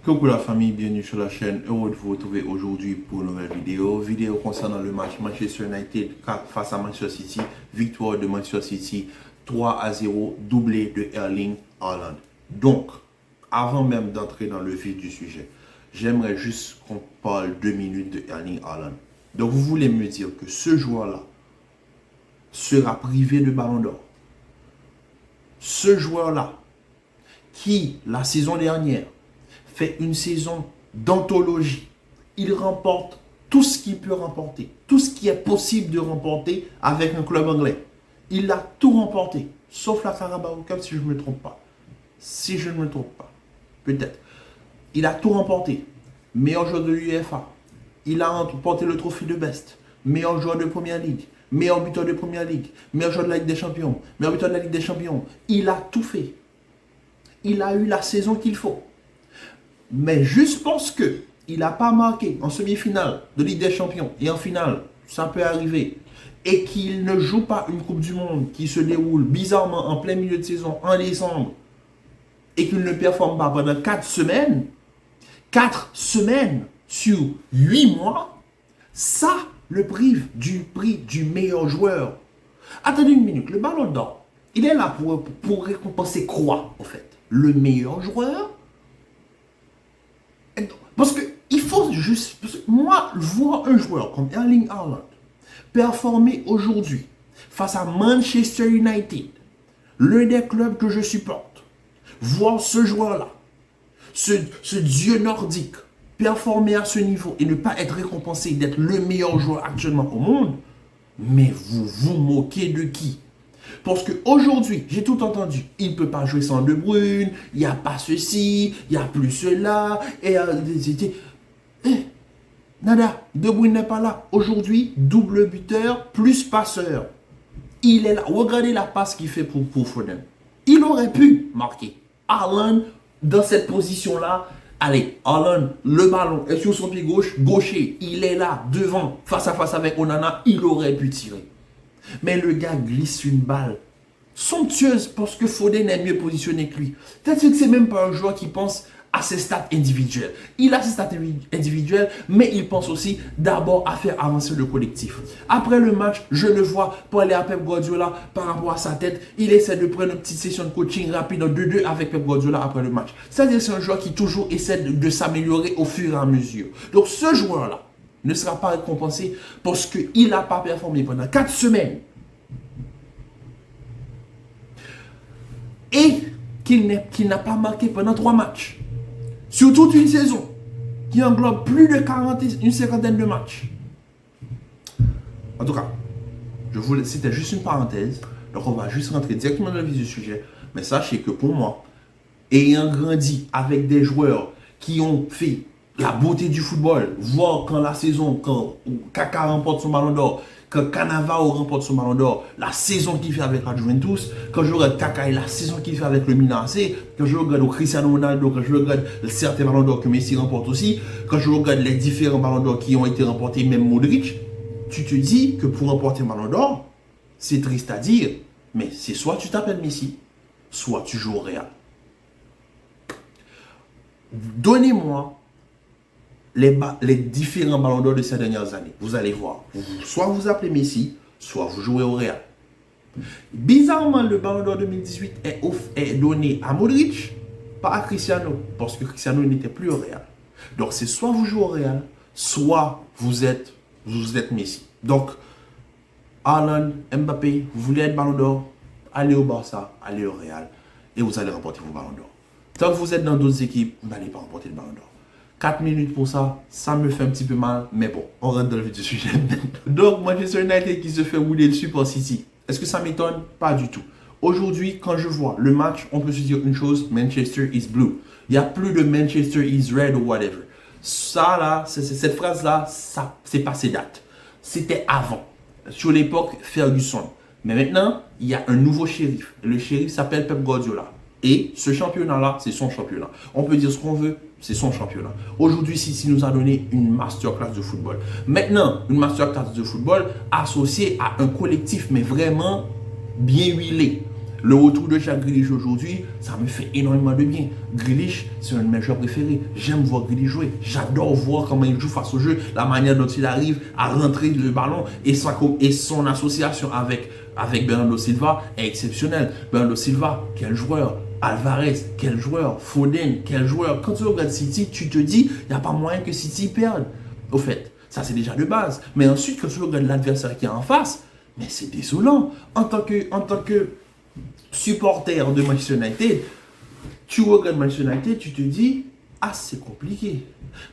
Coucou la famille, bienvenue sur la chaîne. Heureux de vous retrouver aujourd'hui pour une nouvelle vidéo. Vidéo concernant le match Manchester United face à Manchester City. Victoire de Manchester City 3-0, doublé de Erling Haaland. Donc, avant même d'entrer dans le vif du sujet, j'aimerais juste qu'on parle 2 minutes de Erling Haaland. Donc, vous voulez me dire que ce joueur-là sera privé de Ballon d'Or. Ce joueur-là, qui, la saison dernière, fait une saison d'anthologie. Il remporte tout ce qu'il peut remporter, tout ce qui est possible de remporter avec un club anglais. Il a tout remporté, sauf la Carabao Cup si je ne me trompe pas. Si je ne me trompe pas, peut-être. Il a tout remporté. Meilleur joueur de l'UEFA. Il a remporté le trophée de Best. Meilleur joueur de Première Ligue. Meilleur buteur de Première Ligue. Meilleur joueur de la Ligue des Champions. Meilleur buteur de la Ligue des Champions. Il a tout fait. Il a eu la saison qu'il faut. Mais juste parce qu'il n'a pas marqué en semi-finale de Ligue des Champions et en finale, ça peut arriver, et qu'il ne joue pas une Coupe du Monde qui se déroule bizarrement en plein milieu de saison en décembre, et qu'il ne performe pas pendant 4 semaines, 4 semaines sur 8 mois, ça le prive du prix du meilleur joueur. Attendez une minute, le Ballon d'Or, il est là pour récompenser quoi en fait? Le meilleur joueur? Parce que il faut juste... Moi, voir un joueur comme Erling Haaland performer aujourd'hui face à Manchester United, l'un des clubs que je supporte, voir ce joueur-là, ce dieu nordique, performer à ce niveau et ne pas être récompensé d'être le meilleur joueur actuellement au monde, mais vous vous moquez de qui? Parce qu'aujourd'hui, j'ai tout entendu, il ne peut pas jouer sans De Bruyne, il n'y a pas ceci, il n'y a plus cela, nada, De Bruyne n'est pas là. Aujourd'hui, double buteur plus passeur. Il est là. Regardez la passe qu'il fait pour Foden. Il aurait pu marquer. Haaland, dans cette position-là, allez, Haaland, le ballon est sur son pied gaucher, il est là, devant, face à face avec Onana, il aurait pu tirer. Mais le gars glisse une balle somptueuse parce que Foden est mieux positionné que lui. Peut-être que c'est même pas un joueur qui pense à ses stats individuels. Il a ses stats individuels, mais il pense aussi d'abord à faire avancer le collectif. Après le match, je le vois parler à Pep Guardiola par rapport à sa tête. Il essaie de prendre une petite session de coaching rapide en 2-2 avec Pep Guardiola après le match. C'est-à-dire que c'est un joueur qui toujours essaie de s'améliorer au fur et à mesure. Donc ce joueur-là ne sera pas récompensé parce qu'il n'a pas performé pendant 4 semaines. Et qu'il n'a pas marqué pendant 3 matchs. Sur toute une saison qui englobe plus de 40, une cinquantaine de matchs. En tout cas, c'était juste une parenthèse. Donc on va juste rentrer directement dans le vif du sujet. Mais sachez que pour moi, ayant grandi avec des joueurs qui ont fait la beauté du football, voir quand la saison, quand Kaka remporte son Ballon d'Or, quand Cannavaro remporte son Ballon d'Or, la saison qu'il fait avec la Juventus, quand je regarde Kaka et la saison qu'il fait avec le Milan AC, quand je regarde Cristiano Ronaldo, quand je regarde certains Ballons d'Or que Messi remporte aussi, quand je regarde les différents Ballons d'Or qui ont été remportés, même Modric, tu te dis que pour remporter un Ballon d'Or, c'est triste à dire, mais c'est soit tu t'appelles Messi, soit tu joues au Real. Donnez-moi les différents ballons d'or de ces dernières années. Vous allez voir. Soit vous appelez Messi, soit vous jouez au Real. Bizarrement, le ballon d'or 2018 est donné à Modric, pas à Cristiano, parce que Cristiano n'était plus au Real. Donc c'est soit vous jouez au Real, soit vous êtes Messi. Donc, Haaland, Mbappé, vous voulez être ballon d'or, allez au Barça, allez au Real, et vous allez remporter vos ballons d'or. Tant que vous êtes dans d'autres équipes, vous n'allez pas remporter le ballon d'or. 4 minutes pour ça, ça me fait un petit peu mal, mais bon, on rentre dans le vif du sujet. Donc, Manchester United qui se fait rouler dessus par City. Est-ce que ça m'étonne? Pas du tout. Aujourd'hui, quand je vois le match, on peut se dire une chose, Manchester is blue. Il n'y a plus de Manchester is red ou whatever. Ça là, cette phrase-là, ça, c'est passé date. C'était avant, sur l'époque Ferguson. Mais maintenant, il y a un nouveau shérif. Le shérif s'appelle Pep Guardiola. Et ce championnat-là, c'est son championnat. On peut dire ce qu'on veut, c'est son championnat. Aujourd'hui, City nous a donné une masterclass de football. Maintenant, une masterclass de football associée à un collectif, mais vraiment bien huilé. Le retour de Jack Grealish aujourd'hui, ça me fait énormément de bien. Grealish, c'est un de mes joueurs préférés. J'aime voir Grealish jouer. J'adore voir comment il joue face au jeu, la manière dont il arrive à rentrer le ballon et son association avec Bernardo Silva est exceptionnelle. Bernardo Silva, quel joueur. Alvarez, quel joueur. Foden, quel joueur. Quand tu regardes City, tu te dis, il n'y a pas moyen que City perde. Au fait, ça c'est déjà de base. Mais ensuite, quand tu regardes l'adversaire qui est en face, mais c'est désolant. En tant que supporter de Manchester United, tu regardes Manchester United, tu te dis, ah, c'est compliqué.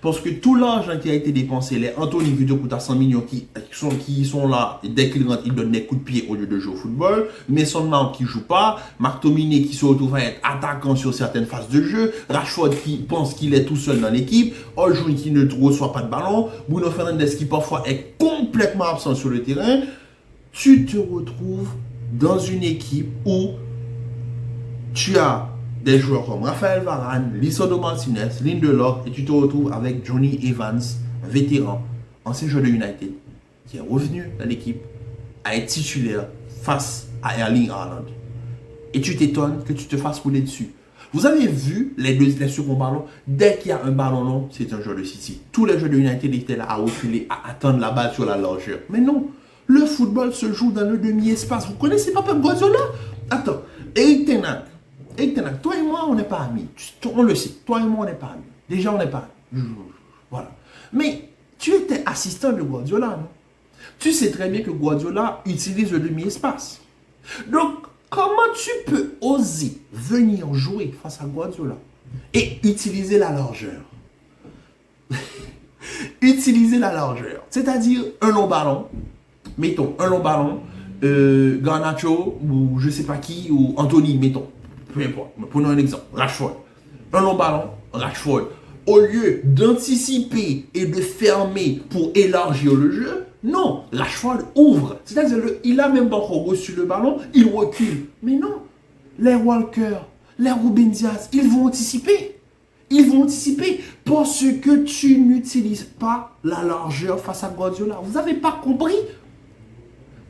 Parce que tout l'argent qui a été dépensé, les Anthony qui te coûtent à 100 millions, qui sont là, dès qu'ils rentrent, ils donnent des coups de pied au lieu de jouer au football. Mason Mount qui ne joue pas. McTominay qui se retrouve à être attaquant sur certaines phases de jeu. Rashford qui pense qu'il est tout seul dans l'équipe. Ojun qui ne reçoit pas de ballon. Bruno Fernandes qui parfois est complètement absent sur le terrain. Tu te retrouves dans une équipe où tu as des joueurs comme Raphaël Varane, Lisandro Martinez, Lindelof, et tu te retrouves avec Johnny Evans, un vétéran, ancien joueur de United, qui est revenu dans l'équipe, à être titulaire face à Erling Haaland. Et tu t'étonnes que tu te fasses rouler dessus. Vous avez vu les seconds ballons, dès qu'il y a un ballon long, c'est un joueur de City. Tous les joueurs de United étaient là à reculer, à attendre la balle sur la largeur. Mais non, le football se joue dans le demi-espace. Vous connaissez pas Pep Guardiola? Attends, Eric Ten Hag, toi et moi, on n'est pas amis. On le sait. Toi et moi, on n'est pas amis. Déjà, on n'est pas amis. Voilà. Mais tu étais assistant de Guardiola, non? Tu sais très bien que Guardiola utilise le demi-espace. Donc, comment tu peux oser venir jouer face à Guardiola et utiliser la largeur? Utiliser la largeur. C'est-à-dire un long ballon. Mettons, un long ballon. Garnacho, ou je ne sais pas qui, ou Anthony, mettons. Peu importe, prenons un exemple, Rashford. Un long ballon, Rashford. Au lieu d'anticiper et de fermer pour élargir le jeu, non, Rashford ouvre. C'est-à-dire il a même pas encore reçu le ballon, il recule. Mais non, les Walker, les Ruben Dias, ils vont anticiper. Ils vont anticiper parce que tu n'utilises pas la largeur face à Guardiola. Vous n'avez pas compris?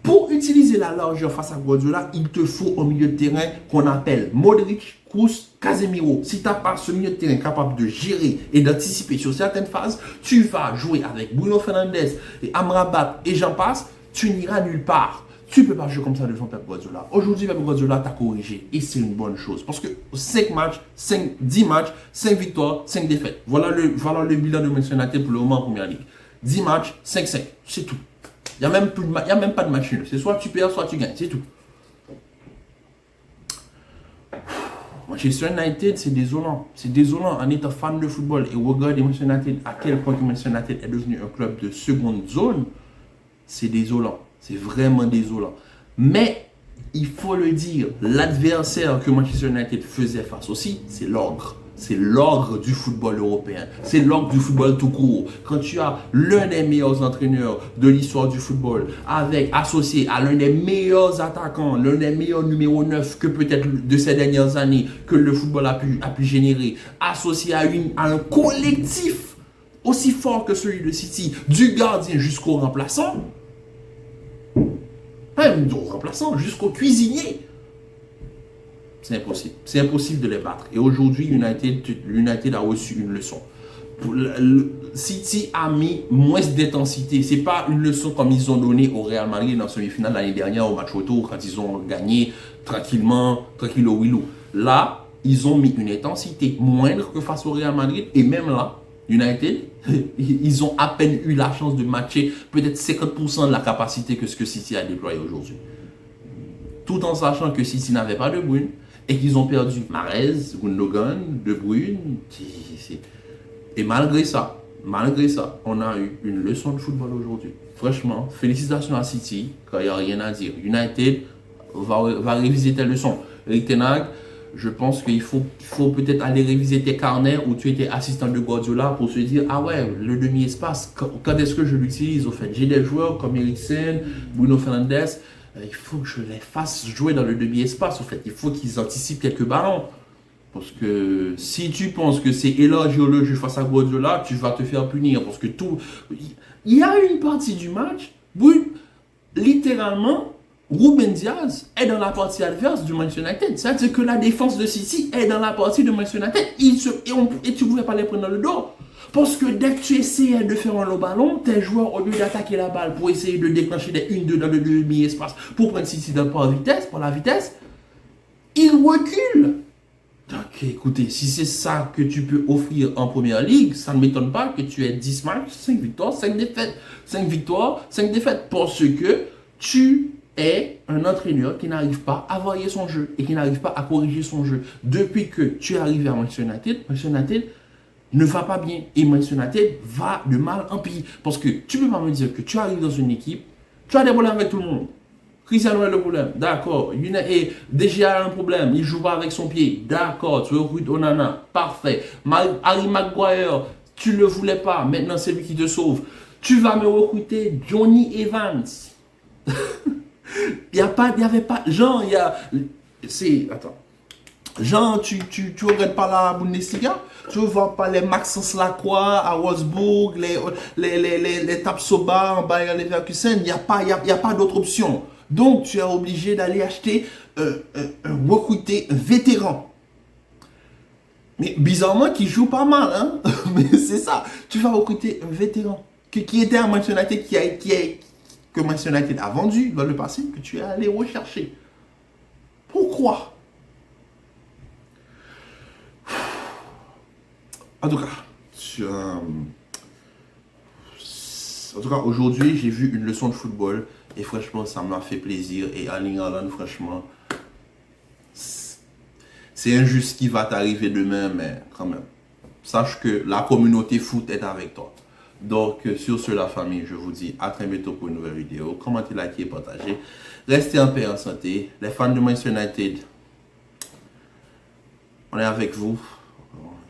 Pour utiliser la largeur face à Guardiola, il te faut un milieu de terrain qu'on appelle Modric, Kroos, Casemiro. Si tu n'as pas ce milieu de terrain capable de gérer et d'anticiper sur certaines phases, tu vas jouer avec Bruno Fernandes et Amrabat et j'en passe, tu n'iras nulle part. Tu ne peux pas jouer comme ça devant Pep Guardiola. Aujourd'hui, Pep Guardiola t'a corrigé et c'est une bonne chose. Parce que 10 matchs, 5 victoires, 5 défaites. Voilà le bilan de Manchester United pour le moment en première ligue. 10 matchs, 5-5, c'est tout. Il n'y a même pas de match nul. C'est soit tu perds, soit tu gagnes. C'est tout. Manchester United, c'est désolant. C'est désolant en étant fan de football et regarder Manchester United à quel point Manchester United est devenu un club de seconde zone. C'est désolant. C'est vraiment désolant. Mais, il faut le dire, l'adversaire que Manchester United faisait face aussi, c'est l'ogre. C'est l'ogre du football européen. C'est l'ogre du football tout court. Quand tu as l'un des meilleurs entraîneurs de l'histoire du football, associé à l'un des meilleurs attaquants, l'un des meilleurs numéro 9 que peut-être de ces dernières années que le football a pu générer, associé à un collectif aussi fort que celui de City, du gardien jusqu'au remplaçant, même au remplaçant, jusqu'au cuisinier. C'est impossible. C'est impossible de les battre. Et aujourd'hui, United a reçu une leçon. City a mis moins d'intensité. Ce n'est pas une leçon comme ils ont donné au Real Madrid dans la semi-finale l'année dernière au match retour quand ils ont gagné tranquille au Willou. Là, ils ont mis une intensité moindre que face au Real Madrid. Et même là, United, ils ont à peine eu la chance de matcher peut-être 50% de la capacité que ce que City a déployé aujourd'hui. Tout en sachant que City n'avait pas de Bruyne et qu'ils ont perdu Mahrez, Gundogan, De Bruyne. Et malgré ça, on a eu une leçon de football aujourd'hui. Franchement, félicitations à City, quand il n'y a rien à dire. United va réviser tes leçons. Eric Ten Hag, je pense qu'il faut peut-être aller réviser tes carnets où tu étais assistant de Guardiola pour se dire, ah ouais, le demi-espace, quand est-ce que je l'utilise au fait? J'ai des joueurs comme Eriksen, Bruno Fernandes, il faut que je les fasse jouer dans le demi-espace, au fait. Il faut qu'ils anticipent quelques ballons. Parce que si tu penses que c'est élargir le jeu face à Guardiola, tu vas te faire punir. Parce que tout... Il y a une partie du match où, littéralement, Ruben Diaz est dans la partie adverse du Manchester United. C'est-à-dire que la défense de City est dans la partie de Manchester United. Et tu ne pouvais pas les prendre dans le dos. Parce que dès que tu essayais de faire un long ballon, tes joueurs, au lieu d'attaquer la balle pour essayer de déclencher des 1-2 dans le demi-espace pour prendre City par la vitesse, ils reculent. Donc écoutez, si c'est ça que tu peux offrir en première ligue, ça ne m'étonne pas que tu aies 10 matchs, 5 victoires, 5 défaites. 5 victoires, 5 défaites. Parce que tu est un entraîneur qui n'arrive pas à varier son jeu et qui n'arrive pas à corriger son jeu. Depuis que tu es arrivé à Manchester United ne va pas bien et Manchester United va de mal en pire. Parce que tu ne peux pas me dire que tu arrives dans une équipe, tu as des problèmes avec tout le monde. Cristiano a le problème, d'accord. Et déjà a un problème, il ne joue pas avec son pied, d'accord. Tu recrutes Onana, parfait. Harry Maguire, tu ne le voulais pas, maintenant c'est lui qui te sauve. Tu vas me recruter Johnny Evans. Il n'y avait pas. Jean, il y a. Attends. Jean, tu regardes pas la Bundesliga? Tu ne vois pas les Maxence Lacroix à Wolfsburg, les Tapsoba en Bayer Leverkusen? Il n'y a pas d'autre option. Donc, tu es obligé d'aller acheter, recruter un vétéran. Mais bizarrement, qui joue pas mal, hein? Mais c'est ça. Tu vas recruter un vétéran qui était à Manchester United, que Manchester United a vendu dans le passé, que tu es allé rechercher. Pourquoi? En tout cas, aujourd'hui, j'ai vu une leçon de football et franchement, ça m'a fait plaisir. Et Erling Haaland, franchement, c'est injuste ce qui va t'arriver demain, mais quand même, sache que la communauté foot est avec toi. Donc, sur ce, la famille, je vous dis à très bientôt pour une nouvelle vidéo. Commentez, likez, partagez. Restez en paix, en santé. Les fans de Manchester United, on est avec vous.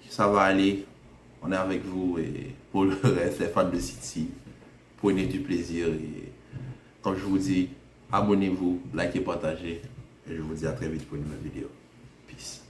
Ça va aller. On est avec vous. Et pour le reste, les fans de City, prenez du plaisir. Et comme je vous dis, abonnez-vous, likez, partagez. Et je vous dis à très vite pour une nouvelle vidéo. Peace.